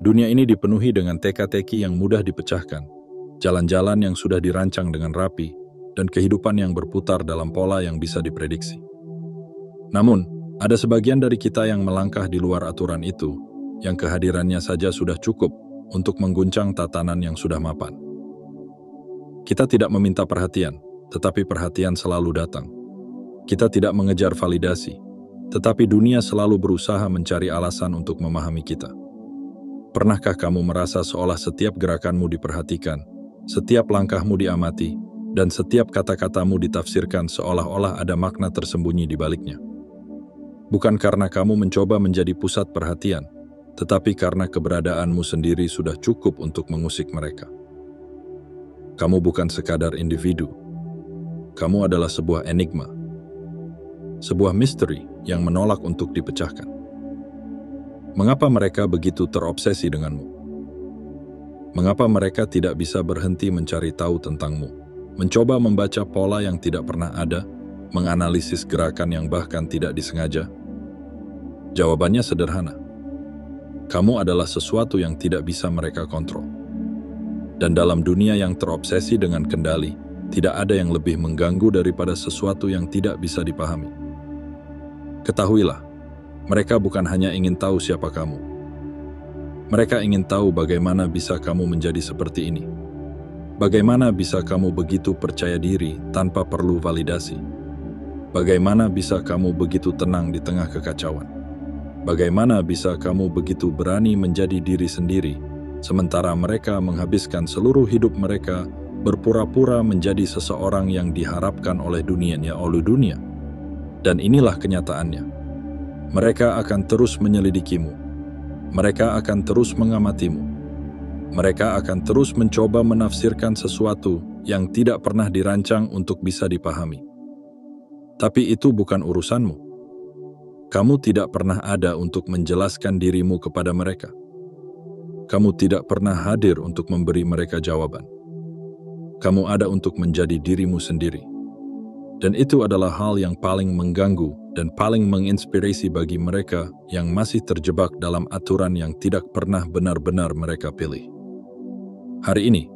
Dunia ini dipenuhi dengan teka-teki yang mudah dipecahkan, jalan-jalan yang sudah dirancang dengan rapi, dan kehidupan yang berputar dalam pola yang bisa diprediksi. Namun, ada sebagian dari kita yang melangkah di luar aturan itu, yang kehadirannya saja sudah cukup untuk mengguncang tatanan yang sudah mapan. Kita tidak meminta perhatian, tetapi perhatian selalu datang. Kita tidak mengejar validasi, tetapi dunia selalu berusaha mencari alasan untuk memahami kita. Pernahkah kamu merasa seolah setiap gerakanmu diperhatikan, setiap langkahmu diamati, dan setiap kata-katamu ditafsirkan seolah-olah ada makna tersembunyi di baliknya? Bukan karena kamu mencoba menjadi pusat perhatian, tetapi karena keberadaanmu sendiri sudah cukup untuk mengusik mereka. Kamu bukan sekadar individu. Kamu adalah sebuah enigma. Sebuah misteri yang menolak untuk dipecahkan. Mengapa mereka begitu terobsesi denganmu? Mengapa mereka tidak bisa berhenti mencari tahu tentangmu, mencoba membaca pola yang tidak pernah ada, menganalisis gerakan yang bahkan tidak disengaja? Jawabannya sederhana. Kamu adalah sesuatu yang tidak bisa mereka kontrol. Dan dalam dunia yang terobsesi dengan kendali, tidak ada yang lebih mengganggu daripada sesuatu yang tidak bisa dipahami. Ketahuilah, mereka bukan hanya ingin tahu siapa kamu. Mereka ingin tahu bagaimana bisa kamu menjadi seperti ini. Bagaimana bisa kamu begitu percaya diri tanpa perlu validasi. Bagaimana bisa kamu begitu tenang di tengah kekacauan. Bagaimana bisa kamu begitu berani menjadi diri sendiri, sementara mereka menghabiskan seluruh hidup mereka berpura-pura menjadi seseorang yang diharapkan oleh dunia. Dan inilah kenyataannya. Mereka akan terus menyelidikimu. Mereka akan terus mengamatimu. Mereka akan terus mencoba menafsirkan sesuatu yang tidak pernah dirancang untuk bisa dipahami. Tapi itu bukan urusanmu. Kamu tidak pernah ada untuk menjelaskan dirimu kepada mereka. Kamu tidak pernah hadir untuk memberi mereka jawaban. Kamu ada untuk menjadi dirimu sendiri. Dan itu adalah hal yang paling mengganggu dan paling menginspirasi bagi mereka yang masih terjebak dalam aturan yang tidak pernah benar-benar mereka pilih. Hari ini,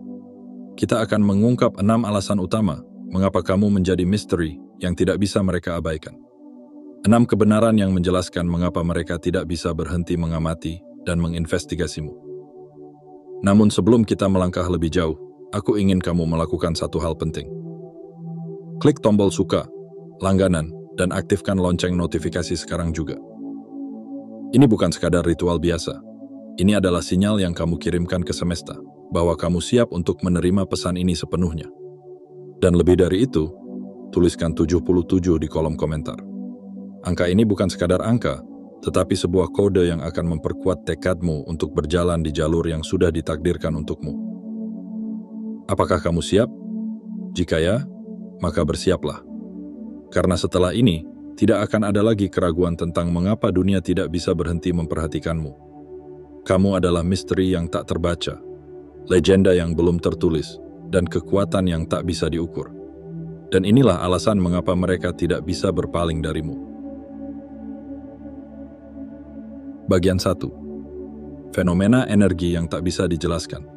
kita akan mengungkap 6 alasan utama mengapa kamu menjadi misteri yang tidak bisa mereka abaikan. 6 kebenaran yang menjelaskan mengapa mereka tidak bisa berhenti mengamati dan menginvestigasimu. Namun sebelum kita melangkah lebih jauh, aku ingin kamu melakukan satu hal penting. Klik tombol suka, langganan, dan aktifkan lonceng notifikasi sekarang juga. Ini bukan sekadar ritual biasa. Ini adalah sinyal yang kamu kirimkan ke semesta, bahwa kamu siap untuk menerima pesan ini sepenuhnya. Dan lebih dari itu, tuliskan 77 di kolom komentar. Angka ini bukan sekadar angka, tetapi sebuah kode yang akan memperkuat tekadmu untuk berjalan di jalur yang sudah ditakdirkan untukmu. Apakah kamu siap? Jika ya, maka bersiaplah. Karena setelah ini, tidak akan ada lagi keraguan tentang mengapa dunia tidak bisa berhenti memperhatikanmu. Kamu adalah misteri yang tak terbaca, legenda yang belum tertulis, dan kekuatan yang tak bisa diukur. Dan inilah alasan mengapa mereka tidak bisa berpaling darimu. Bagian 1. Fenomena energi yang tak bisa dijelaskan.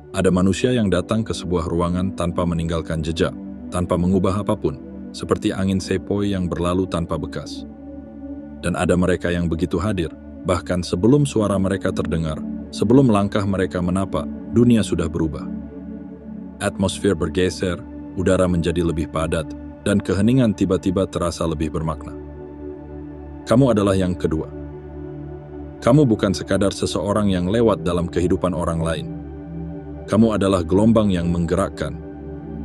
Ada manusia yang datang ke sebuah ruangan tanpa meninggalkan jejak, tanpa mengubah apapun, seperti angin sepoi yang berlalu tanpa bekas. Dan ada mereka yang begitu hadir, bahkan sebelum suara mereka terdengar, sebelum langkah mereka menapak, dunia sudah berubah. Atmosfer bergeser, udara menjadi lebih padat, dan keheningan tiba-tiba terasa lebih bermakna. Kamu adalah yang kedua. Kamu bukan sekadar seseorang yang lewat dalam kehidupan orang lain. Kamu adalah gelombang yang menggerakkan,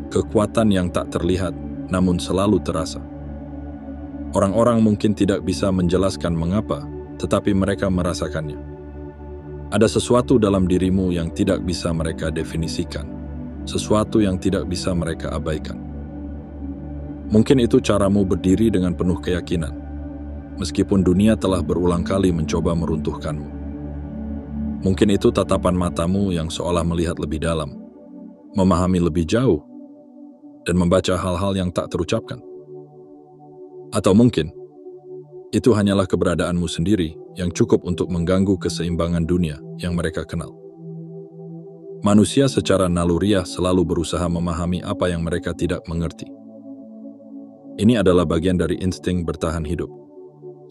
kekuatan yang tak terlihat, namun selalu terasa. Orang-orang mungkin tidak bisa menjelaskan mengapa, tetapi mereka merasakannya. Ada sesuatu dalam dirimu yang tidak bisa mereka definisikan, sesuatu yang tidak bisa mereka abaikan. Mungkin itu caramu berdiri dengan penuh keyakinan, meskipun dunia telah berulang kali mencoba meruntuhkanmu. Mungkin itu tatapan matamu yang seolah melihat lebih dalam, memahami lebih jauh, dan membaca hal-hal yang tak terucapkan. Atau mungkin, Itu hanyalah keberadaanmu sendiri yang cukup untuk mengganggu keseimbangan dunia yang mereka kenal. Manusia secara naluriah selalu berusaha memahami apa yang mereka tidak mengerti. Ini adalah bagian dari insting bertahan hidup.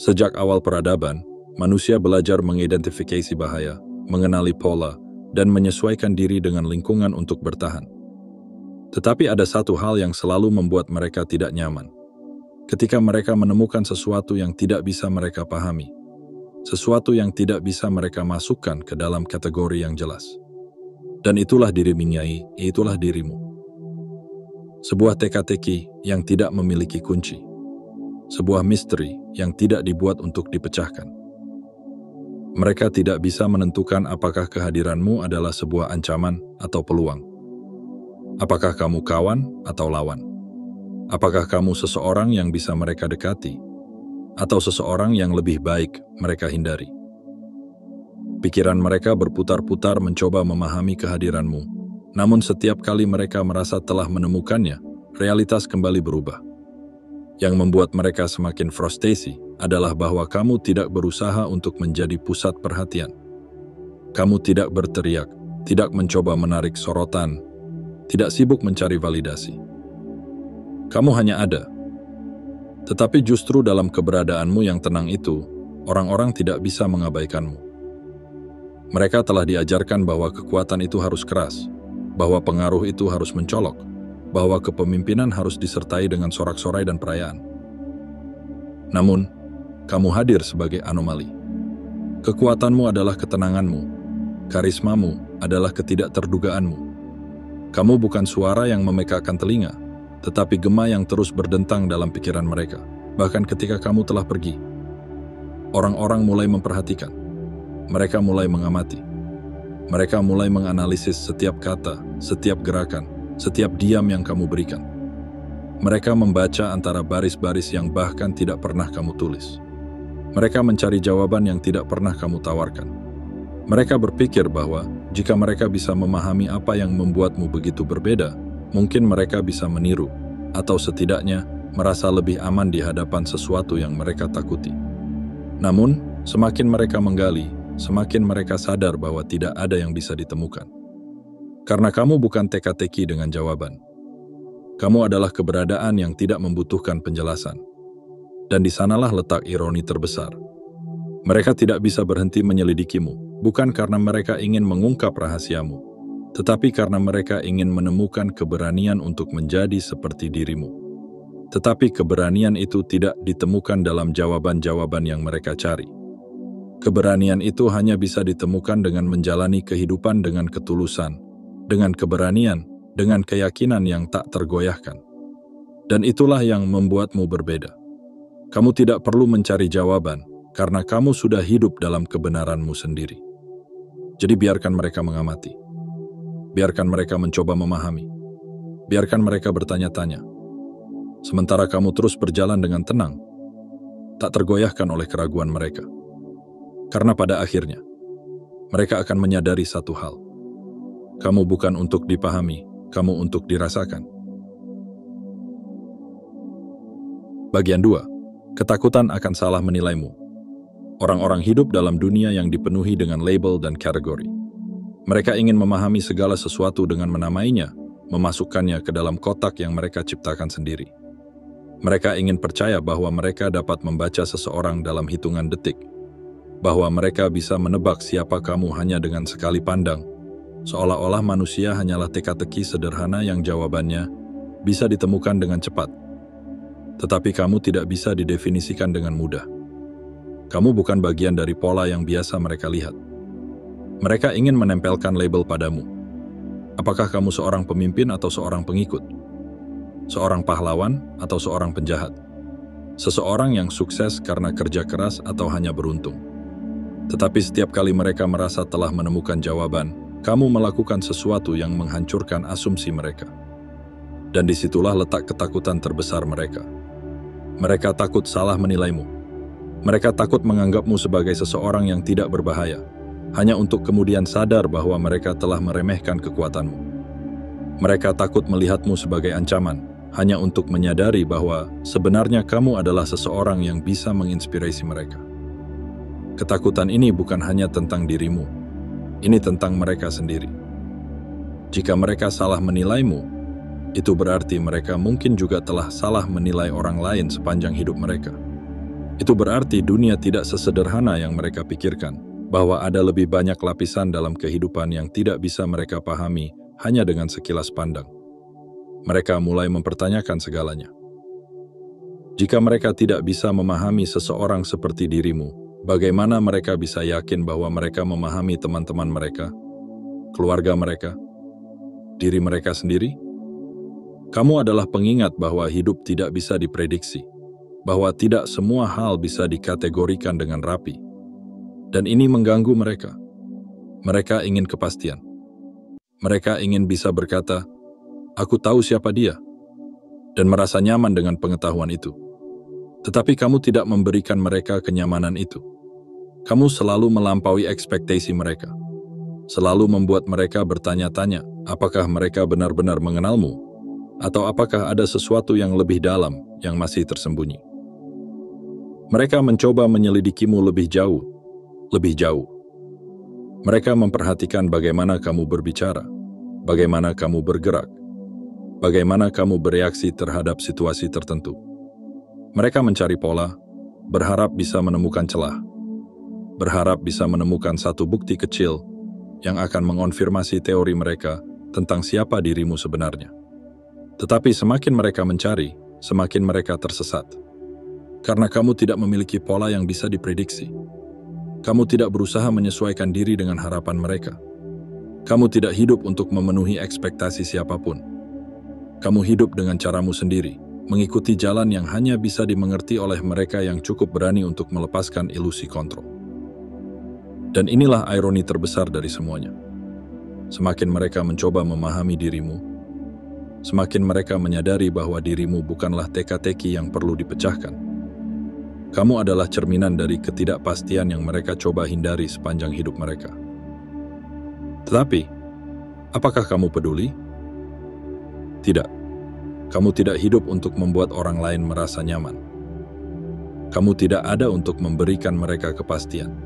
Sejak awal peradaban, manusia belajar mengidentifikasi bahaya, mengenali pola, dan menyesuaikan diri dengan lingkungan untuk bertahan. Tetapi ada satu hal yang selalu membuat mereka tidak nyaman. Ketika mereka menemukan sesuatu yang tidak bisa mereka pahami, sesuatu yang tidak bisa mereka masukkan ke dalam kategori yang jelas. Dan itulah diri Mingyai, itulah dirimu. Sebuah teka-teki yang tidak memiliki kunci. Sebuah misteri yang tidak dibuat untuk dipecahkan. Mereka tidak bisa menentukan apakah kehadiranmu adalah sebuah ancaman atau peluang. Apakah kamu kawan atau lawan? Apakah kamu seseorang yang bisa mereka dekati, atau seseorang yang lebih baik mereka hindari? Pikiran mereka berputar-putar mencoba memahami kehadiranmu, namun setiap kali mereka merasa telah menemukannya, realitas kembali berubah. Yang membuat mereka semakin frustasi adalah bahwa kamu tidak berusaha untuk menjadi pusat perhatian. Kamu tidak berteriak, tidak mencoba menarik sorotan, tidak sibuk mencari validasi. Kamu hanya ada. Tetapi justru dalam keberadaanmu yang tenang itu, orang-orang tidak bisa mengabaikanmu. Mereka telah diajarkan bahwa kekuatan itu harus keras, bahwa pengaruh itu harus mencolok, bahwa kepemimpinan harus disertai dengan sorak-sorai dan perayaan. Namun, kamu hadir sebagai anomali. Kekuatanmu adalah ketenanganmu, karismamu adalah ketidakterdugaanmu. Kamu bukan suara yang memekakkan telinga, tetapi gema yang terus berdentang dalam pikiran mereka, bahkan ketika kamu telah pergi. Orang-orang mulai memperhatikan. Mereka mulai mengamati. Mereka mulai menganalisis setiap kata, setiap gerakan, setiap diam yang kamu berikan. Mereka membaca antara baris-baris yang bahkan tidak pernah kamu tulis. Mereka mencari jawaban yang tidak pernah kamu tawarkan. Mereka berpikir bahwa jika mereka bisa memahami apa yang membuatmu begitu berbeda, mungkin mereka bisa meniru, atau setidaknya merasa lebih aman di hadapan sesuatu yang mereka takuti. Namun, semakin mereka menggali, semakin mereka sadar bahwa tidak ada yang bisa ditemukan. Karena kamu bukan teka-teki dengan jawaban. Kamu adalah keberadaan yang tidak membutuhkan penjelasan. Dan di sanalah letak ironi terbesar. Mereka tidak bisa berhenti menyelidikimu, bukan karena mereka ingin mengungkap rahasiamu, tetapi karena mereka ingin menemukan keberanian untuk menjadi seperti dirimu. Tetapi keberanian itu tidak ditemukan dalam jawaban-jawaban yang mereka cari. Keberanian itu hanya bisa ditemukan dengan menjalani kehidupan dengan ketulusan, dengan keberanian, dengan keyakinan yang tak tergoyahkan. Dan itulah yang membuatmu berbeda. Kamu tidak perlu mencari jawaban, karena kamu sudah hidup dalam kebenaranmu sendiri. Jadi biarkan mereka mengamati. Biarkan mereka mencoba memahami. Biarkan mereka bertanya-tanya. Sementara kamu terus berjalan dengan tenang, tak tergoyahkan oleh keraguan mereka. Karena pada akhirnya, mereka akan menyadari satu hal. Kamu bukan untuk dipahami, kamu untuk dirasakan. Bagian 2. Ketakutan akan salah menilaimu. Orang-orang hidup dalam dunia yang dipenuhi dengan label dan kategori. Mereka ingin memahami segala sesuatu dengan menamainya, memasukkannya ke dalam kotak yang mereka ciptakan sendiri. Mereka ingin percaya bahwa mereka dapat membaca seseorang dalam hitungan detik, bahwa mereka bisa menebak siapa kamu hanya dengan sekali pandang, seolah-olah manusia hanyalah teka-teki sederhana yang jawabannya bisa ditemukan dengan cepat. Tetapi kamu tidak bisa didefinisikan dengan mudah. Kamu bukan bagian dari pola yang biasa mereka lihat. Mereka ingin menempelkan label padamu. Apakah kamu seorang pemimpin atau seorang pengikut? Seorang pahlawan atau seorang penjahat? Seseorang yang sukses karena kerja keras atau hanya beruntung? Tetapi setiap kali mereka merasa telah menemukan jawaban, kamu melakukan sesuatu yang menghancurkan asumsi mereka. Dan disitulah letak ketakutan terbesar mereka. Mereka takut salah menilaimu. Mereka takut menganggapmu sebagai seseorang yang tidak berbahaya, hanya untuk kemudian sadar bahwa mereka telah meremehkan kekuatanmu. Mereka takut melihatmu sebagai ancaman, hanya untuk menyadari bahwa sebenarnya kamu adalah seseorang yang bisa menginspirasi mereka. Ketakutan ini bukan hanya tentang dirimu, ini tentang mereka sendiri. Jika mereka salah menilaimu, itu berarti mereka mungkin juga telah salah menilai orang lain sepanjang hidup mereka. Itu berarti dunia tidak sesederhana yang mereka pikirkan, bahwa ada lebih banyak lapisan dalam kehidupan yang tidak bisa mereka pahami hanya dengan sekilas pandang. Mereka mulai mempertanyakan segalanya. Jika mereka tidak bisa memahami seseorang seperti dirimu, bagaimana mereka bisa yakin bahwa mereka memahami teman-teman mereka, keluarga mereka, diri mereka sendiri? Kamu adalah pengingat bahwa hidup tidak bisa diprediksi, bahwa tidak semua hal bisa dikategorikan dengan rapi. Dan ini mengganggu mereka. Mereka ingin kepastian. Mereka ingin bisa berkata, "Aku tahu siapa dia," dan merasa nyaman dengan pengetahuan itu. Tetapi kamu tidak memberikan mereka kenyamanan itu. Kamu selalu melampaui ekspektasi mereka. Selalu membuat mereka bertanya-tanya, apakah mereka benar-benar mengenalmu, atau apakah ada sesuatu yang lebih dalam yang masih tersembunyi. Mereka mencoba menyelidikimu lebih jauh. Mereka memperhatikan bagaimana kamu berbicara, bagaimana kamu bergerak, bagaimana kamu bereaksi terhadap situasi tertentu. Mereka mencari pola, berharap bisa menemukan celah, berharap bisa menemukan satu bukti kecil yang akan mengonfirmasi teori mereka tentang siapa dirimu sebenarnya. Tetapi semakin mereka mencari, semakin mereka tersesat. Karena kamu tidak memiliki pola yang bisa diprediksi. Kamu tidak berusaha menyesuaikan diri dengan harapan mereka. Kamu tidak hidup untuk memenuhi ekspektasi siapapun. Kamu hidup dengan caramu sendiri, mengikuti jalan yang hanya bisa dimengerti oleh mereka yang cukup berani untuk melepaskan ilusi kontrol. Dan inilah ironi terbesar dari semuanya. Semakin mereka mencoba memahami dirimu, semakin mereka menyadari bahwa dirimu bukanlah teka-teki yang perlu dipecahkan. Kamu adalah cerminan dari ketidakpastian yang mereka coba hindari sepanjang hidup mereka. Tetapi, apakah kamu peduli? Tidak. Kamu tidak hidup untuk membuat orang lain merasa nyaman. Kamu tidak ada untuk memberikan mereka kepastian.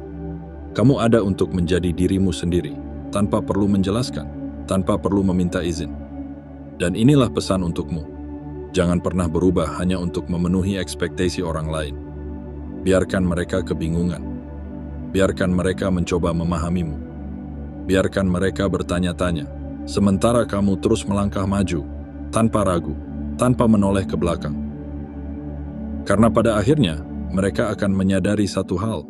Kamu ada untuk menjadi dirimu sendiri, tanpa perlu menjelaskan, tanpa perlu meminta izin. Dan inilah pesan untukmu. Jangan pernah berubah hanya untuk memenuhi ekspektasi orang lain. Biarkan mereka kebingungan. Biarkan mereka mencoba memahamimu. Biarkan mereka bertanya-tanya, sementara kamu terus melangkah maju, tanpa ragu, tanpa menoleh ke belakang. Karena pada akhirnya, mereka akan menyadari satu hal.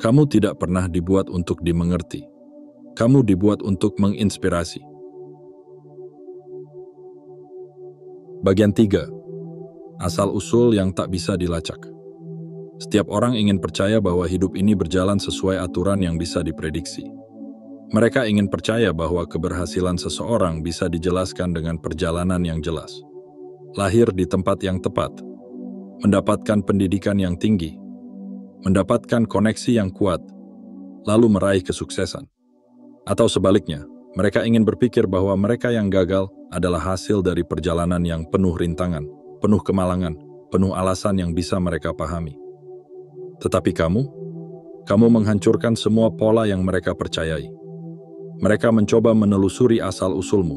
Kamu tidak pernah dibuat untuk dimengerti. Kamu dibuat untuk menginspirasi. Bagian 3. Asal-usul yang tak bisa dilacak. Setiap orang ingin percaya bahwa hidup ini berjalan sesuai aturan yang bisa diprediksi. Mereka ingin percaya bahwa keberhasilan seseorang bisa dijelaskan dengan perjalanan yang jelas. Lahir di tempat yang tepat, mendapatkan pendidikan yang tinggi, mendapatkan koneksi yang kuat, lalu meraih kesuksesan. Atau sebaliknya, mereka ingin berpikir bahwa mereka yang gagal adalah hasil dari perjalanan yang penuh rintangan, penuh kemalangan, penuh alasan yang bisa mereka pahami. Tetapi kamu menghancurkan semua pola yang mereka percayai. Mereka mencoba menelusuri asal-usulmu.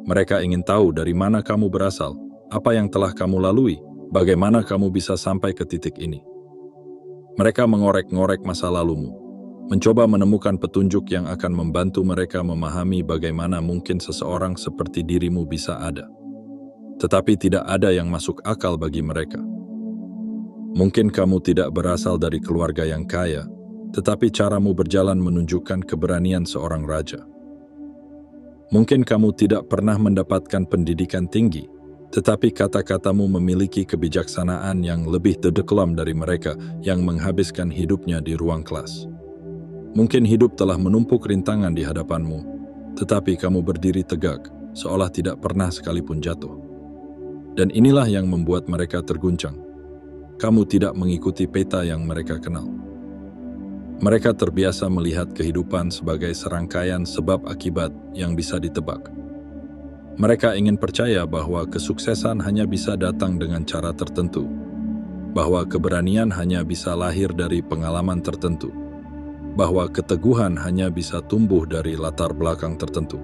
Mereka ingin tahu dari mana kamu berasal, apa yang telah kamu lalui, bagaimana kamu bisa sampai ke titik ini. Mereka mengorek-ngorek masa lalumu, mencoba menemukan petunjuk yang akan membantu mereka memahami bagaimana mungkin seseorang seperti dirimu bisa ada. Tetapi tidak ada yang masuk akal bagi mereka. Mungkin kamu tidak berasal dari keluarga yang kaya, tetapi caramu berjalan menunjukkan keberanian seorang raja. Mungkin kamu tidak pernah mendapatkan pendidikan tinggi, tetapi kata-katamu memiliki kebijaksanaan yang lebih dedeklam dari mereka yang menghabiskan hidupnya di ruang kelas. Mungkin hidup telah menumpuk rintangan di hadapanmu, tetapi kamu berdiri tegak, seolah tidak pernah sekalipun jatuh. Dan inilah yang membuat mereka terguncang. Kamu tidak mengikuti peta yang mereka kenal. Mereka terbiasa melihat kehidupan sebagai serangkaian sebab akibat yang bisa ditebak. Mereka ingin percaya bahwa kesuksesan hanya bisa datang dengan cara tertentu, bahwa keberanian hanya bisa lahir dari pengalaman tertentu, bahwa keteguhan hanya bisa tumbuh dari latar belakang tertentu.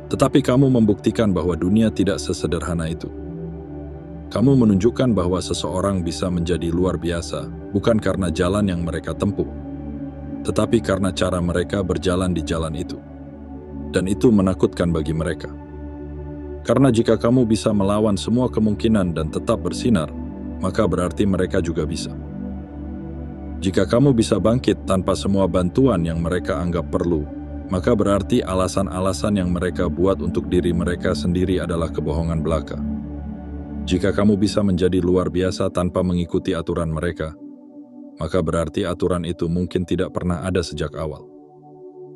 Tetapi kamu membuktikan bahwa dunia tidak sesederhana itu. Kamu menunjukkan bahwa seseorang bisa menjadi luar biasa, bukan karena jalan yang mereka tempuh, tetapi karena cara mereka berjalan di jalan itu. Dan itu menakutkan bagi mereka. Karena jika kamu bisa melawan semua kemungkinan dan tetap bersinar, maka berarti mereka juga bisa. Jika kamu bisa bangkit tanpa semua bantuan yang mereka anggap perlu, maka berarti alasan-alasan yang mereka buat untuk diri mereka sendiri adalah kebohongan belaka. Jika kamu bisa menjadi luar biasa tanpa mengikuti aturan mereka, maka berarti aturan itu mungkin tidak pernah ada sejak awal.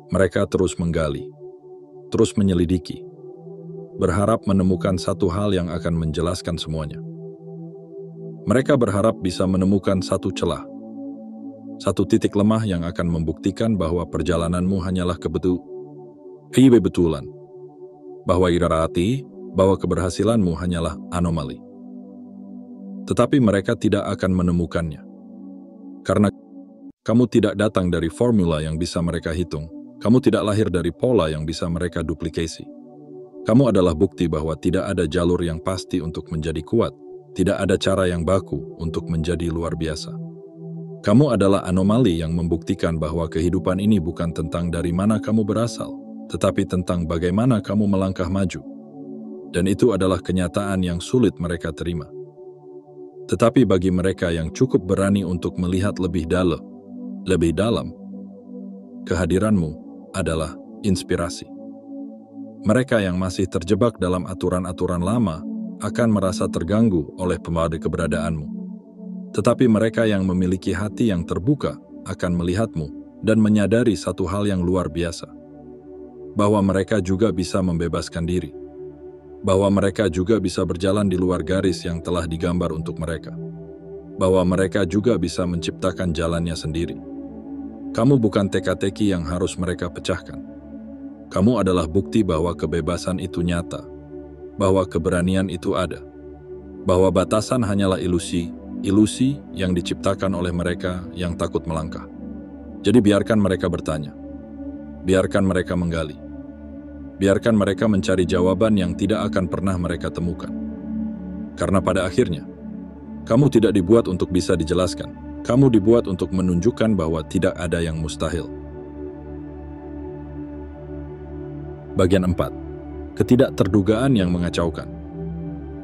Mereka terus menggali, terus menyelidiki, berharap menemukan satu hal yang akan menjelaskan semuanya. Mereka berharap bisa menemukan satu celah, satu titik lemah yang akan membuktikan bahwa perjalananmu hanyalah kebetulan, bahwa bahwa keberhasilanmu hanyalah anomali. Tetapi mereka tidak akan menemukannya. Karena kamu tidak datang dari formula yang bisa mereka hitung, kamu tidak lahir dari pola yang bisa mereka duplikasi. Kamu adalah bukti bahwa tidak ada jalur yang pasti untuk menjadi kuat, tidak ada cara yang baku untuk menjadi luar biasa. Kamu adalah anomali yang membuktikan bahwa kehidupan ini bukan tentang dari mana kamu berasal, tetapi tentang bagaimana kamu melangkah maju. Dan itu adalah kenyataan yang sulit mereka terima. Tetapi bagi mereka yang cukup berani untuk melihat lebih dalam, kehadiranmu adalah inspirasi. Mereka yang masih terjebak dalam aturan-aturan lama akan merasa terganggu oleh keberadaanmu. Tetapi mereka yang memiliki hati yang terbuka akan melihatmu dan menyadari satu hal yang luar biasa. Bahwa mereka juga bisa membebaskan diri. Bahwa mereka juga bisa berjalan di luar garis yang telah digambar untuk mereka. Bahwa mereka juga bisa menciptakan jalannya sendiri. Kamu bukan teka-teki yang harus mereka pecahkan. Kamu adalah bukti bahwa kebebasan itu nyata, bahwa keberanian itu ada, bahwa batasan hanyalah ilusi yang diciptakan oleh mereka yang takut melangkah. Jadi biarkan mereka bertanya, biarkan mereka menggali, biarkan mereka mencari jawaban yang tidak akan pernah mereka temukan. Karena pada akhirnya, kamu tidak dibuat untuk bisa dijelaskan, kamu dibuat untuk menunjukkan bahwa tidak ada yang mustahil. Bagian 4. Ketidakterdugaan yang mengacaukan.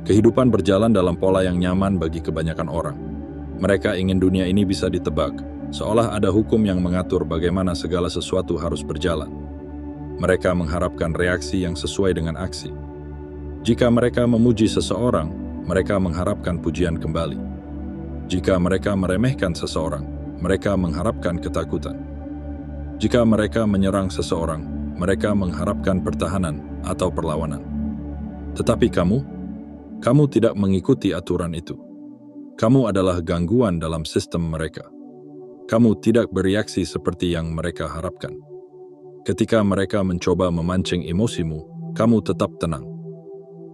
Kehidupan berjalan dalam pola yang nyaman bagi kebanyakan orang. Mereka ingin dunia ini bisa ditebak, seolah ada hukum yang mengatur bagaimana segala sesuatu harus berjalan. Mereka mengharapkan reaksi yang sesuai dengan aksi. Jika mereka memuji seseorang, mereka mengharapkan pujian kembali. Jika mereka meremehkan seseorang, mereka mengharapkan ketakutan. Jika mereka menyerang seseorang, mereka mengharapkan pertahanan atau perlawanan. Tetapi kamu tidak mengikuti aturan itu. Kamu adalah gangguan dalam sistem mereka. Kamu tidak bereaksi seperti yang mereka harapkan. Ketika mereka mencoba memancing emosimu, kamu tetap tenang.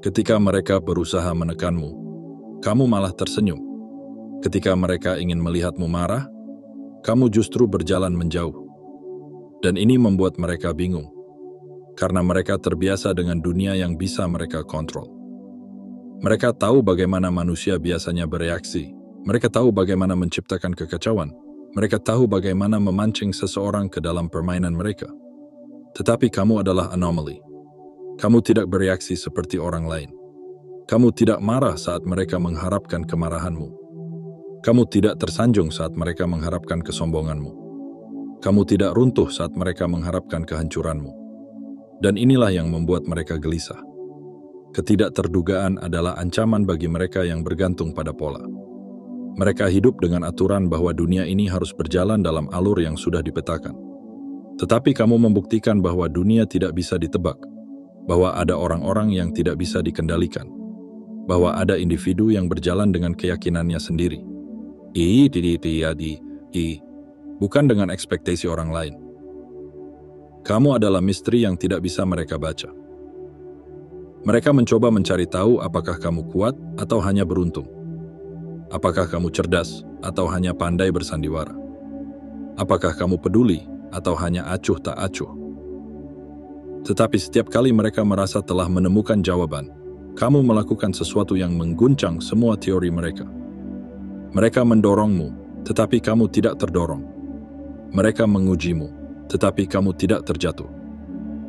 Ketika mereka berusaha menekanmu, kamu malah tersenyum. Ketika mereka ingin melihatmu marah, kamu justru berjalan menjauh. Dan ini membuat mereka bingung, karena mereka terbiasa dengan dunia yang bisa mereka kontrol. Mereka tahu bagaimana manusia biasanya bereaksi. Mereka tahu bagaimana menciptakan kekacauan. Mereka tahu bagaimana memancing seseorang ke dalam permainan mereka. Tetapi kamu adalah anomaly. Kamu tidak bereaksi seperti orang lain. Kamu tidak marah saat mereka mengharapkan kemarahanmu. Kamu tidak tersanjung saat mereka mengharapkan kesombonganmu. Kamu tidak runtuh saat mereka mengharapkan kehancuranmu. Dan inilah yang membuat mereka gelisah. Ketidakterdugaan adalah ancaman bagi mereka yang bergantung pada pola. Mereka hidup dengan aturan bahwa dunia ini harus berjalan dalam alur yang sudah dipetakan. Tetapi kamu membuktikan bahwa dunia tidak bisa ditebak, bahwa ada orang-orang yang tidak bisa dikendalikan, bahwa ada individu yang berjalan dengan keyakinannya sendiri. Bukan dengan ekspektasi orang lain. Kamu adalah misteri yang tidak bisa mereka baca. Mereka mencoba mencari tahu apakah kamu kuat atau hanya beruntung. Apakah kamu cerdas atau hanya pandai bersandiwara. Apakah kamu peduli atau hanya acuh tak acuh. Tetapi setiap kali mereka merasa telah menemukan jawaban, kamu melakukan sesuatu yang mengguncang semua teori mereka. Mereka mendorongmu, tetapi kamu tidak terdorong. Mereka mengujimu, tetapi kamu tidak terjatuh.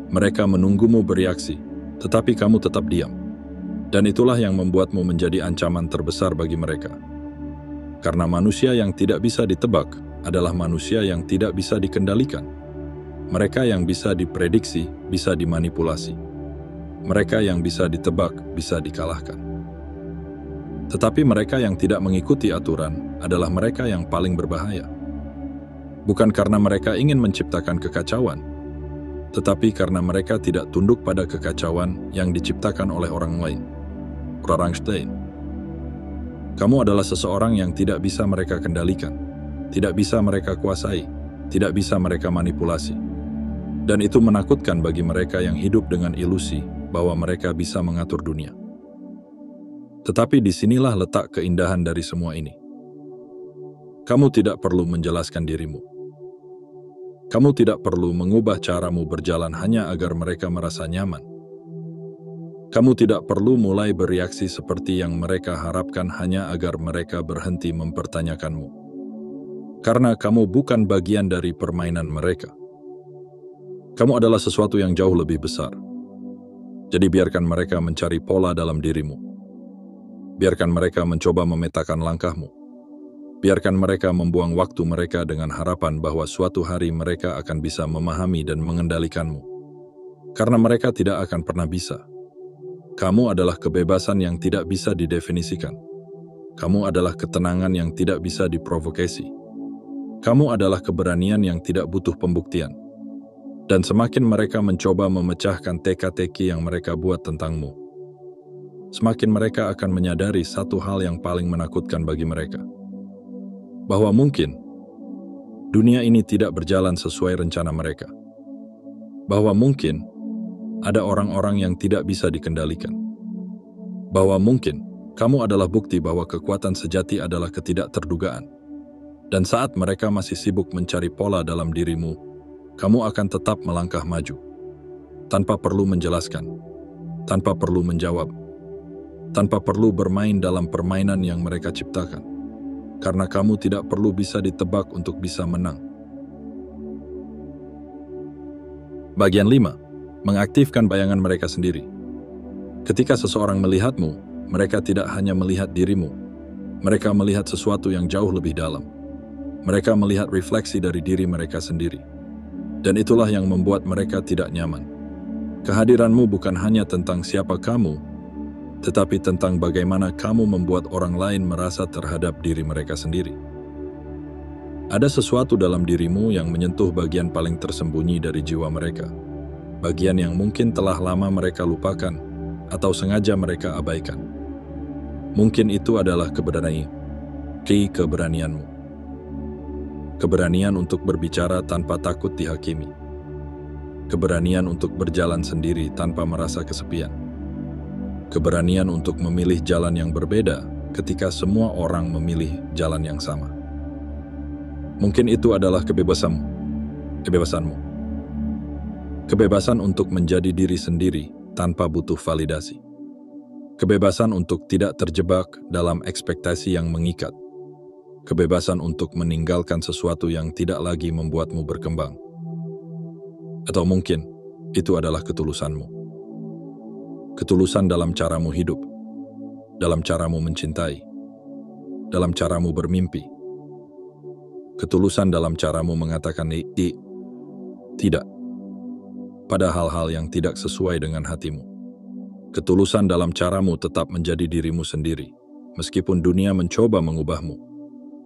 Mereka menunggumu bereaksi, tetapi kamu tetap diam. Dan itulah yang membuatmu menjadi ancaman terbesar bagi mereka. Karena manusia yang tidak bisa ditebak adalah manusia yang tidak bisa dikendalikan. Mereka yang bisa diprediksi, bisa dimanipulasi. Mereka yang bisa ditebak, bisa dikalahkan. Tetapi mereka yang tidak mengikuti aturan adalah mereka yang paling berbahaya. Bukan karena mereka ingin menciptakan kekacauan, tetapi karena mereka tidak tunduk pada kekacauan yang diciptakan oleh orang lain. Rorangstein. Kamu adalah seseorang yang tidak bisa mereka kendalikan, tidak bisa mereka kuasai, tidak bisa mereka manipulasi. Dan itu menakutkan bagi mereka yang hidup dengan ilusi bahwa mereka bisa mengatur dunia. Tetapi disinilah letak keindahan dari semua ini. Kamu tidak perlu menjelaskan dirimu. Kamu tidak perlu mengubah caramu berjalan hanya agar mereka merasa nyaman. Kamu tidak perlu mulai bereaksi seperti yang mereka harapkan hanya agar mereka berhenti mempertanyakanmu. Karena kamu bukan bagian dari permainan mereka. Kamu adalah sesuatu yang jauh lebih besar. Jadi biarkan mereka mencari pola dalam dirimu. Biarkan mereka mencoba memetakan langkahmu. Biarkan mereka membuang waktu mereka dengan harapan bahwa suatu hari mereka akan bisa memahami dan mengendalikanmu. Karena mereka tidak akan pernah bisa. Kamu adalah kebebasan yang tidak bisa didefinisikan. Kamu adalah ketenangan yang tidak bisa diprovokasi. Kamu adalah keberanian yang tidak butuh pembuktian. Dan semakin mereka mencoba memecahkan teka-teki yang mereka buat tentangmu, semakin mereka akan menyadari satu hal yang paling menakutkan bagi mereka. Bahwa mungkin dunia ini tidak berjalan sesuai rencana mereka. Bahwa mungkin ada orang-orang yang tidak bisa dikendalikan. Bahwa mungkin kamu adalah bukti bahwa kekuatan sejati adalah ketidakterdugaan. Dan saat mereka masih sibuk mencari pola dalam dirimu, kamu akan tetap melangkah maju. Tanpa perlu menjelaskan, tanpa perlu menjawab, tanpa perlu bermain dalam permainan yang mereka ciptakan. Karena kamu tidak perlu bisa ditebak untuk bisa menang. Bagian 5. Mengaktifkan bayangan mereka sendiri. Ketika seseorang melihatmu, mereka tidak hanya melihat dirimu. Mereka melihat sesuatu yang jauh lebih dalam. Mereka melihat refleksi dari diri mereka sendiri. Dan itulah yang membuat mereka tidak nyaman. Kehadiranmu bukan hanya tentang siapa kamu, tetapi tentang bagaimana kamu membuat orang lain merasa terhadap diri mereka sendiri. Ada sesuatu dalam dirimu yang menyentuh bagian paling tersembunyi dari jiwa mereka. Bagian yang mungkin telah lama mereka lupakan atau sengaja mereka abaikan. Mungkin itu adalah keberanianmu. Keberanian untuk berbicara tanpa takut dihakimi. Keberanian untuk berjalan sendiri tanpa merasa kesepian. Keberanian untuk memilih jalan yang berbeda ketika semua orang memilih jalan yang sama. Mungkin itu adalah kebebasanmu. Kebebasan untuk menjadi diri sendiri tanpa butuh validasi. Kebebasan untuk tidak terjebak dalam ekspektasi yang mengikat. Kebebasan untuk meninggalkan sesuatu yang tidak lagi membuatmu berkembang. Atau mungkin itu adalah ketulusanmu. Ketulusan dalam caramu hidup, dalam caramu mencintai, dalam caramu bermimpi. Ketulusan dalam caramu mengatakan tidak pada hal-hal yang tidak sesuai dengan hatimu. Ketulusan dalam caramu tetap menjadi dirimu sendiri, meskipun dunia mencoba mengubahmu.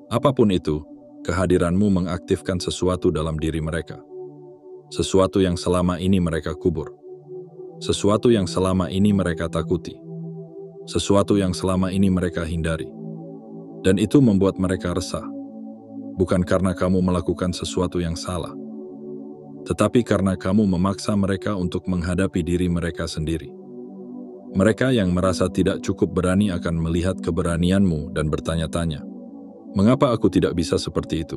Apapun itu, kehadiranmu mengaktifkan sesuatu dalam diri mereka. Sesuatu yang selama ini mereka kubur. Sesuatu yang selama ini mereka takuti. Sesuatu yang selama ini mereka hindari. Dan itu membuat mereka resah. Bukan karena kamu melakukan sesuatu yang salah, tetapi karena kamu memaksa mereka untuk menghadapi diri mereka sendiri. Mereka yang merasa tidak cukup berani akan melihat keberanianmu dan bertanya-tanya, "Mengapa aku tidak bisa seperti itu?"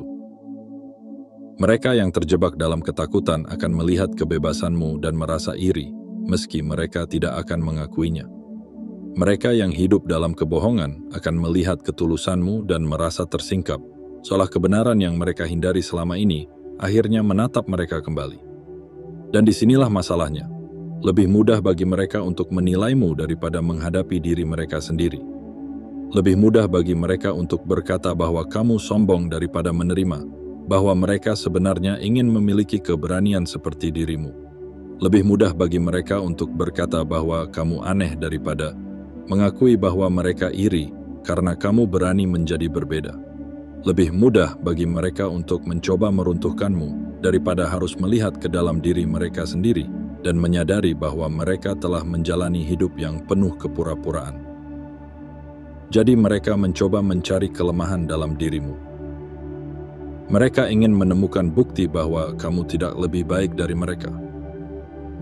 Mereka yang terjebak dalam ketakutan akan melihat kebebasanmu dan merasa iri, meski mereka tidak akan mengakuinya. Mereka yang hidup dalam kebohongan akan melihat ketulusanmu dan merasa tersingkap, seolah kebenaran yang mereka hindari selama ini akhirnya menatap mereka kembali. Dan disinilah masalahnya. Lebih mudah bagi mereka untuk menilaimu daripada menghadapi diri mereka sendiri. Lebih mudah bagi mereka untuk berkata bahwa kamu sombong daripada menerima bahwa mereka sebenarnya ingin memiliki keberanian seperti dirimu. Lebih mudah bagi mereka untuk berkata bahwa kamu aneh daripada mengakui bahwa mereka iri karena kamu berani menjadi berbeda. Lebih mudah bagi mereka untuk mencoba meruntuhkanmu daripada harus melihat ke dalam diri mereka sendiri dan menyadari bahwa mereka telah menjalani hidup yang penuh kepura-puraan. Jadi mereka mencoba mencari kelemahan dalam dirimu. Mereka ingin menemukan bukti bahwa kamu tidak lebih baik dari mereka,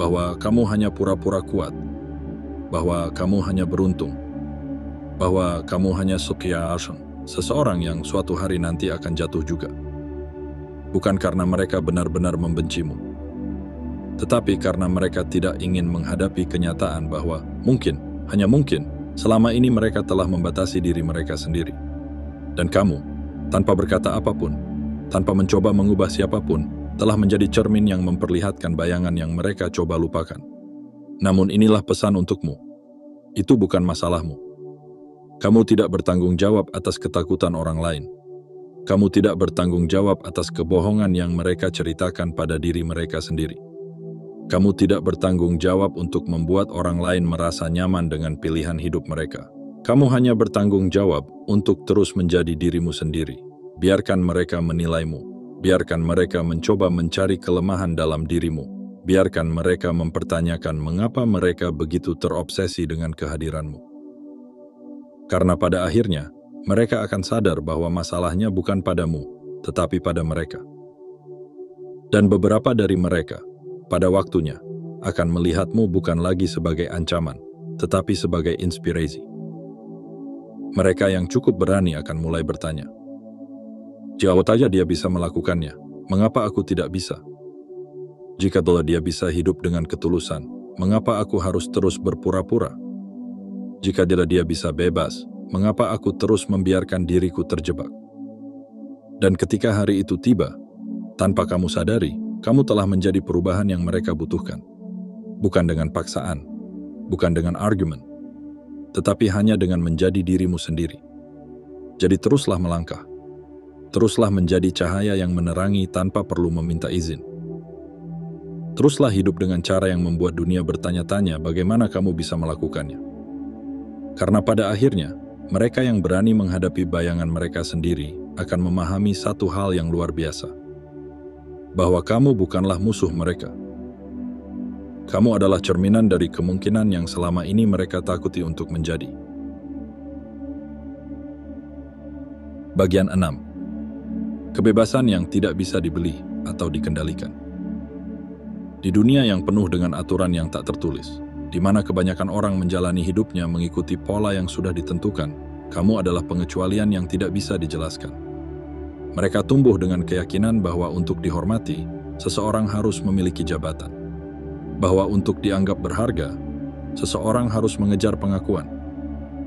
bahwa kamu hanya pura-pura kuat, bahwa kamu hanya beruntung, bahwa kamu hanya seseorang yang suatu hari nanti akan jatuh juga. Bukan karena mereka benar-benar membencimu, tetapi karena mereka tidak ingin menghadapi kenyataan bahwa mungkin, hanya mungkin, selama ini mereka telah membatasi diri mereka sendiri. Dan kamu, tanpa berkata apapun, tanpa mencoba mengubah siapapun, telah menjadi cermin yang memperlihatkan bayangan yang mereka coba lupakan. Namun inilah pesan untukmu. Itu bukan masalahmu. Kamu tidak bertanggung jawab atas ketakutan orang lain. Kamu tidak bertanggung jawab atas kebohongan yang mereka ceritakan pada diri mereka sendiri. Kamu tidak bertanggung jawab untuk membuat orang lain merasa nyaman dengan pilihan hidup mereka. Kamu hanya bertanggung jawab untuk terus menjadi dirimu sendiri. Biarkan mereka menilaimu. Biarkan mereka mencoba mencari kelemahan dalam dirimu. Biarkan mereka mempertanyakan mengapa mereka begitu terobsesi dengan kehadiranmu. Karena pada akhirnya, mereka akan sadar bahwa masalahnya bukan padamu, tetapi pada mereka. Dan beberapa dari mereka, pada waktunya, akan melihatmu bukan lagi sebagai ancaman, tetapi sebagai inspirasi. Mereka yang cukup berani akan mulai bertanya, "Jika saja dia bisa melakukannya, mengapa aku tidak bisa? Jika dia bisa hidup dengan ketulusan, mengapa aku harus terus berpura-pura? Jika dia bisa bebas, mengapa aku terus membiarkan diriku terjebak?" Dan ketika hari itu tiba, tanpa kamu sadari, kamu telah menjadi perubahan yang mereka butuhkan. Bukan dengan paksaan, bukan dengan argumen, tetapi hanya dengan menjadi dirimu sendiri. Jadi teruslah melangkah. Teruslah menjadi cahaya yang menerangi tanpa perlu meminta izin. Teruslah hidup dengan cara yang membuat dunia bertanya-tanya bagaimana kamu bisa melakukannya. Karena pada akhirnya, mereka yang berani menghadapi bayangan mereka sendiri akan memahami satu hal yang luar biasa. Bahwa kamu bukanlah musuh mereka. Kamu adalah cerminan dari kemungkinan yang selama ini mereka takuti untuk menjadi. Bagian 6. Kebebasan yang tidak bisa dibeli atau dikendalikan. Di dunia yang penuh dengan aturan yang tak tertulis, di mana kebanyakan orang menjalani hidupnya mengikuti pola yang sudah ditentukan, kamu adalah pengecualian yang tidak bisa dijelaskan. Mereka tumbuh dengan keyakinan bahwa untuk dihormati, seseorang harus memiliki jabatan. Bahwa untuk dianggap berharga, seseorang harus mengejar pengakuan.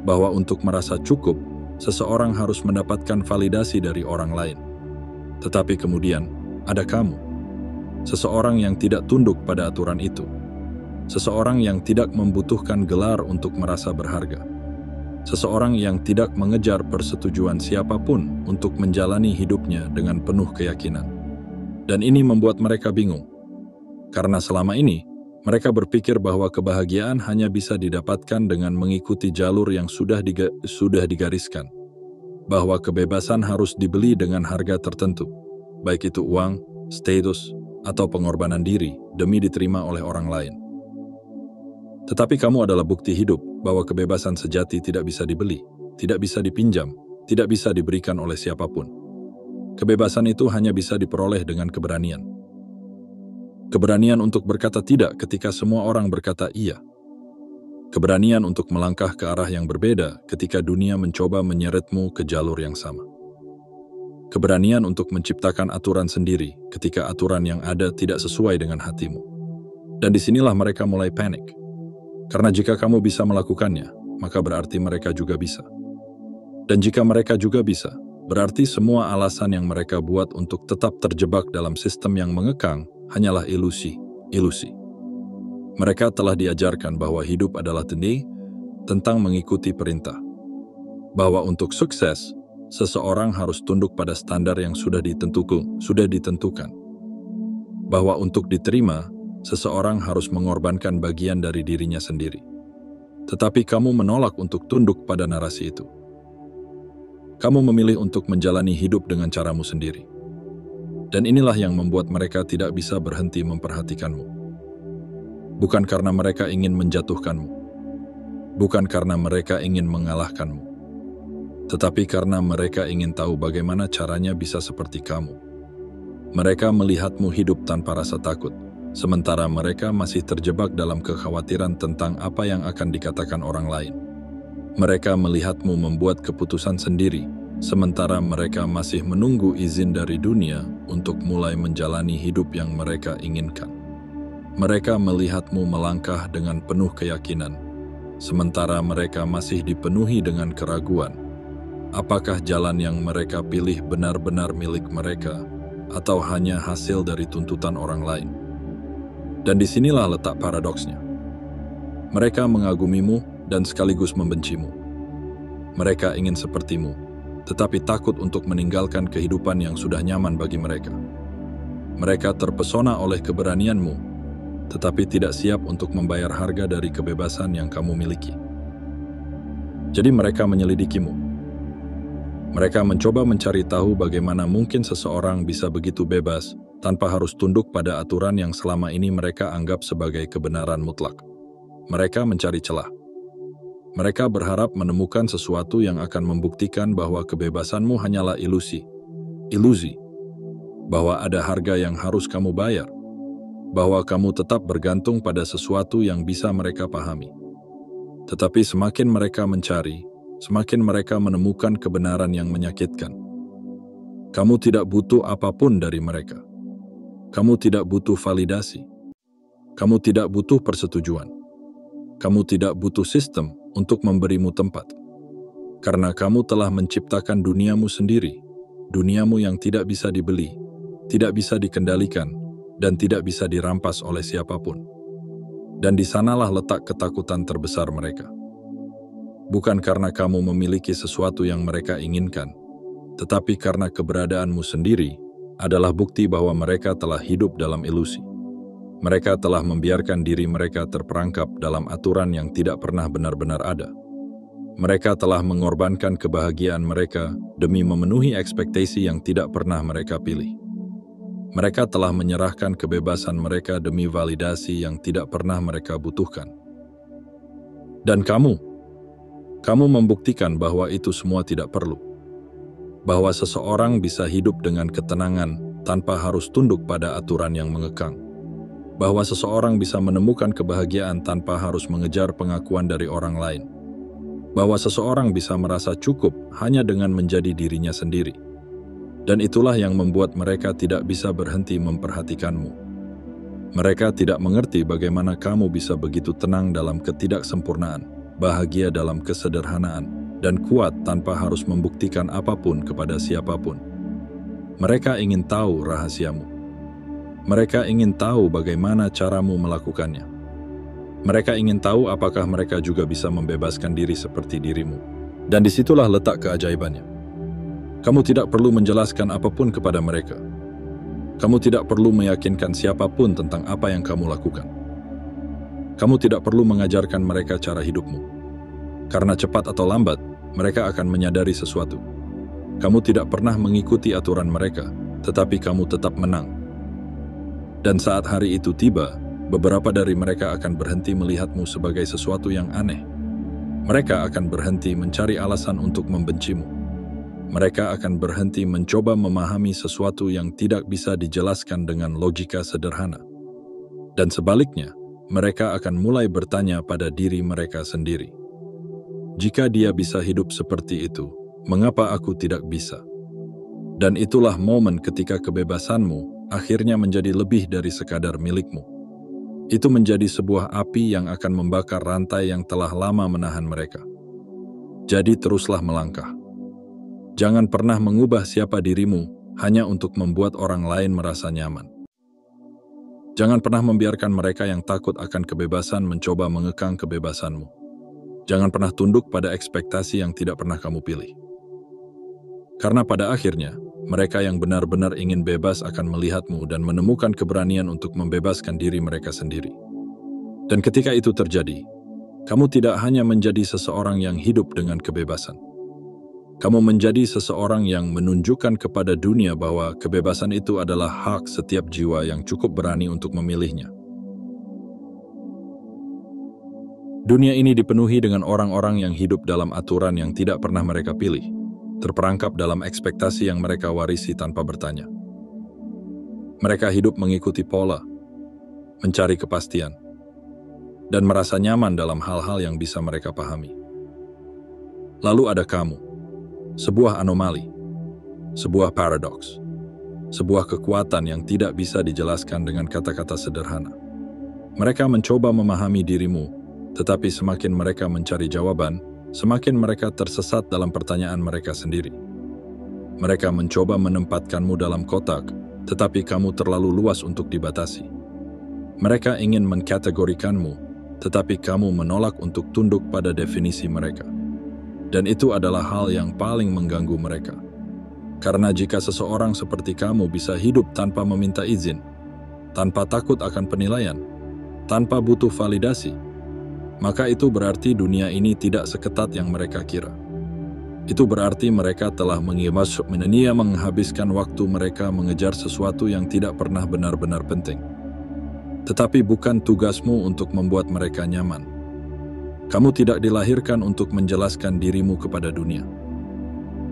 Bahwa untuk merasa cukup, seseorang harus mendapatkan validasi dari orang lain. Tetapi kemudian, ada kamu. Seseorang yang tidak tunduk pada aturan itu. Seseorang yang tidak membutuhkan gelar untuk merasa berharga. Seseorang yang tidak mengejar persetujuan siapapun untuk menjalani hidupnya dengan penuh keyakinan. Dan ini membuat mereka bingung. Karena selama ini, mereka berpikir bahwa kebahagiaan hanya bisa didapatkan dengan mengikuti jalur yang sudah digariskan. Bahwa kebebasan harus dibeli dengan harga tertentu, baik itu uang, status, atau pengorbanan diri demi diterima oleh orang lain. Tetapi kamu adalah bukti hidup bahwa kebebasan sejati tidak bisa dibeli, tidak bisa dipinjam, tidak bisa diberikan oleh siapapun. Kebebasan itu hanya bisa diperoleh dengan keberanian. Keberanian untuk berkata tidak ketika semua orang berkata iya. Keberanian untuk melangkah ke arah yang berbeda ketika dunia mencoba menyeretmu ke jalur yang sama. Keberanian untuk menciptakan aturan sendiri ketika aturan yang ada tidak sesuai dengan hatimu. Dan disinilah mereka mulai panik. Karena jika kamu bisa melakukannya, maka berarti mereka juga bisa. Dan jika mereka juga bisa, berarti semua alasan yang mereka buat untuk tetap terjebak dalam sistem yang mengekang hanyalah ilusi. Mereka telah diajarkan bahwa hidup adalah tentang mengikuti perintah. Bahwa untuk sukses, seseorang harus tunduk pada standar yang sudah ditentukan. Bahwa untuk diterima, seseorang harus mengorbankan bagian dari dirinya sendiri. Tetapi kamu menolak untuk tunduk pada narasi itu. Kamu memilih untuk menjalani hidup dengan caramu sendiri. Dan inilah yang membuat mereka tidak bisa berhenti memperhatikanmu. Bukan karena mereka ingin menjatuhkanmu. Bukan karena mereka ingin mengalahkanmu. Tetapi karena mereka ingin tahu bagaimana caranya bisa seperti kamu. Mereka melihatmu hidup tanpa rasa takut, sementara mereka masih terjebak dalam kekhawatiran tentang apa yang akan dikatakan orang lain. Mereka melihatmu membuat keputusan sendiri, sementara mereka masih menunggu izin dari dunia untuk mulai menjalani hidup yang mereka inginkan. Mereka melihatmu melangkah dengan penuh keyakinan, sementara mereka masih dipenuhi dengan keraguan. Apakah jalan yang mereka pilih benar-benar milik mereka, atau hanya hasil dari tuntutan orang lain? Dan disinilah letak paradoksnya. Mereka mengagumimu dan sekaligus membencimu. Mereka ingin sepertimu, tetapi takut untuk meninggalkan kehidupan yang sudah nyaman bagi mereka. Mereka terpesona oleh keberanianmu, tetapi tidak siap untuk membayar harga dari kebebasan yang kamu miliki. Jadi mereka menyelidikimu. Mereka mencoba mencari tahu bagaimana mungkin seseorang bisa begitu bebas tanpa harus tunduk pada aturan yang selama ini mereka anggap sebagai kebenaran mutlak. Mereka mencari celah. Mereka berharap menemukan sesuatu yang akan membuktikan bahwa kebebasanmu hanyalah ilusi. Bahwa ada harga yang harus kamu bayar. Bahwa kamu tetap bergantung pada sesuatu yang bisa mereka pahami. Tetapi semakin mereka mencari, semakin mereka menemukan kebenaran yang menyakitkan. Kamu tidak butuh apapun dari mereka. Kamu tidak butuh validasi. Kamu tidak butuh persetujuan. Kamu tidak butuh sistem untuk memberimu tempat. Karena kamu telah menciptakan duniamu sendiri, duniamu yang tidak bisa dibeli, tidak bisa dikendalikan, dan tidak bisa dirampas oleh siapapun. Dan di sanalah letak ketakutan terbesar mereka. Bukan karena kamu memiliki sesuatu yang mereka inginkan, tetapi karena keberadaanmu sendiri adalah bukti bahwa mereka telah hidup dalam ilusi. Mereka telah membiarkan diri mereka terperangkap dalam aturan yang tidak pernah benar-benar ada. Mereka telah mengorbankan kebahagiaan mereka demi memenuhi ekspektasi yang tidak pernah mereka pilih. Mereka telah menyerahkan kebebasan mereka demi validasi yang tidak pernah mereka butuhkan. Dan kamu membuktikan bahwa itu semua tidak perlu. Bahwa seseorang bisa hidup dengan ketenangan tanpa harus tunduk pada aturan yang mengekang. Bahwa seseorang bisa menemukan kebahagiaan tanpa harus mengejar pengakuan dari orang lain. Bahwa seseorang bisa merasa cukup hanya dengan menjadi dirinya sendiri. Dan itulah yang membuat mereka tidak bisa berhenti memperhatikanmu. Mereka tidak mengerti bagaimana kamu bisa begitu tenang dalam ketidaksempurnaan, bahagia dalam kesederhanaan, dan kuat tanpa harus membuktikan apapun kepada siapapun. Mereka ingin tahu rahasiamu. Mereka ingin tahu bagaimana caramu melakukannya. Mereka ingin tahu apakah mereka juga bisa membebaskan diri seperti dirimu. Dan disitulah letak keajaibannya. Kamu tidak perlu menjelaskan apapun kepada mereka. Kamu tidak perlu meyakinkan siapapun tentang apa yang kamu lakukan. Kamu tidak perlu mengajarkan mereka cara hidupmu. Karena cepat atau lambat, mereka akan menyadari sesuatu. Kamu tidak pernah mengikuti aturan mereka, tetapi kamu tetap menang. Dan saat hari itu tiba, beberapa dari mereka akan berhenti melihatmu sebagai sesuatu yang aneh. Mereka akan berhenti mencari alasan untuk membencimu. Mereka akan berhenti mencoba memahami sesuatu yang tidak bisa dijelaskan dengan logika sederhana. Dan sebaliknya, mereka akan mulai bertanya pada diri mereka sendiri. Jika dia bisa hidup seperti itu, mengapa aku tidak bisa? Dan itulah momen ketika kebebasanmu akhirnya menjadi lebih dari sekadar milikmu. Itu menjadi sebuah api yang akan membakar rantai yang telah lama menahan mereka. Jadi teruslah melangkah. Jangan pernah mengubah siapa dirimu hanya untuk membuat orang lain merasa nyaman. Jangan pernah membiarkan mereka yang takut akan kebebasan mencoba mengekang kebebasanmu. Jangan pernah tunduk pada ekspektasi yang tidak pernah kamu pilih. Karena pada akhirnya, mereka yang benar-benar ingin bebas akan melihatmu dan menemukan keberanian untuk membebaskan diri mereka sendiri. Dan ketika itu terjadi, kamu tidak hanya menjadi seseorang yang hidup dengan kebebasan. Kamu menjadi seseorang yang menunjukkan kepada dunia bahwa kebebasan itu adalah hak setiap jiwa yang cukup berani untuk memilihnya. Dunia ini dipenuhi dengan orang-orang yang hidup dalam aturan yang tidak pernah mereka pilih, terperangkap dalam ekspektasi yang mereka warisi tanpa bertanya. Mereka hidup mengikuti pola, mencari kepastian, dan merasa nyaman dalam hal-hal yang bisa mereka pahami. Lalu ada kamu. Sebuah anomali, sebuah paradoks, sebuah kekuatan yang tidak bisa dijelaskan dengan kata-kata sederhana. Mereka mencoba memahami dirimu, tetapi semakin mereka mencari jawaban, semakin mereka tersesat dalam pertanyaan mereka sendiri. Mereka mencoba menempatkanmu dalam kotak, tetapi kamu terlalu luas untuk dibatasi. Mereka ingin mengkategorikanmu, tetapi kamu menolak untuk tunduk pada definisi mereka. Dan itu adalah hal yang paling mengganggu mereka. Karena jika seseorang seperti kamu bisa hidup tanpa meminta izin, tanpa takut akan penilaian, tanpa butuh validasi, maka itu berarti dunia ini tidak seketat yang mereka kira. Itu berarti mereka telah menghabiskan waktu mereka mengejar sesuatu yang tidak pernah benar-benar penting. Tetapi bukan tugasmu untuk membuat mereka nyaman. Kamu tidak dilahirkan untuk menjelaskan dirimu kepada dunia.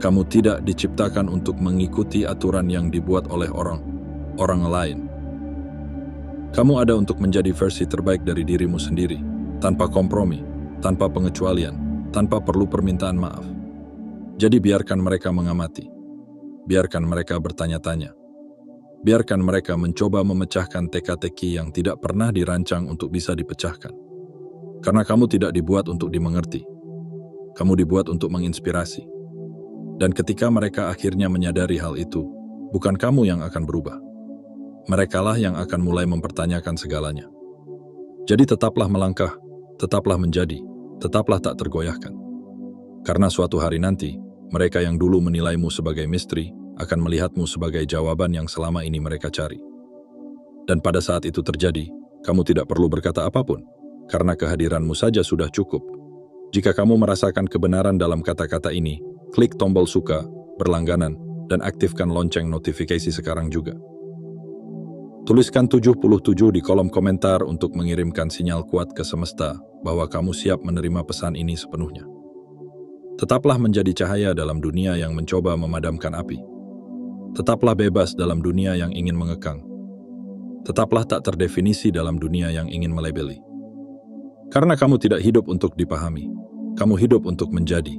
Kamu tidak diciptakan untuk mengikuti aturan yang dibuat oleh orang lain. Kamu ada untuk menjadi versi terbaik dari dirimu sendiri, tanpa kompromi, tanpa pengecualian, tanpa perlu permintaan maaf. Jadi biarkan mereka mengamati. Biarkan mereka bertanya-tanya. Biarkan mereka mencoba memecahkan teka-teki yang tidak pernah dirancang untuk bisa dipecahkan. Karena kamu tidak dibuat untuk dimengerti. Kamu dibuat untuk menginspirasi. Dan ketika mereka akhirnya menyadari hal itu, bukan kamu yang akan berubah. Merekalah yang akan mulai mempertanyakan segalanya. Jadi tetaplah melangkah, tetaplah menjadi, tetaplah tak tergoyahkan. Karena suatu hari nanti, mereka yang dulu menilaimu sebagai misteri akan melihatmu sebagai jawaban yang selama ini mereka cari. Dan pada saat itu terjadi, kamu tidak perlu berkata apapun. Karena kehadiranmu saja sudah cukup. Jika kamu merasakan kebenaran dalam kata-kata ini, klik tombol suka, berlangganan, dan aktifkan lonceng notifikasi sekarang juga. Tuliskan 77 di kolom komentar untuk mengirimkan sinyal kuat ke semesta bahwa kamu siap menerima pesan ini sepenuhnya. Tetaplah menjadi cahaya dalam dunia yang mencoba memadamkan api. Tetaplah bebas dalam dunia yang ingin mengekang. Tetaplah tak terdefinisi dalam dunia yang ingin melabeli. Karena kamu tidak hidup untuk dipahami, kamu hidup untuk menjadi.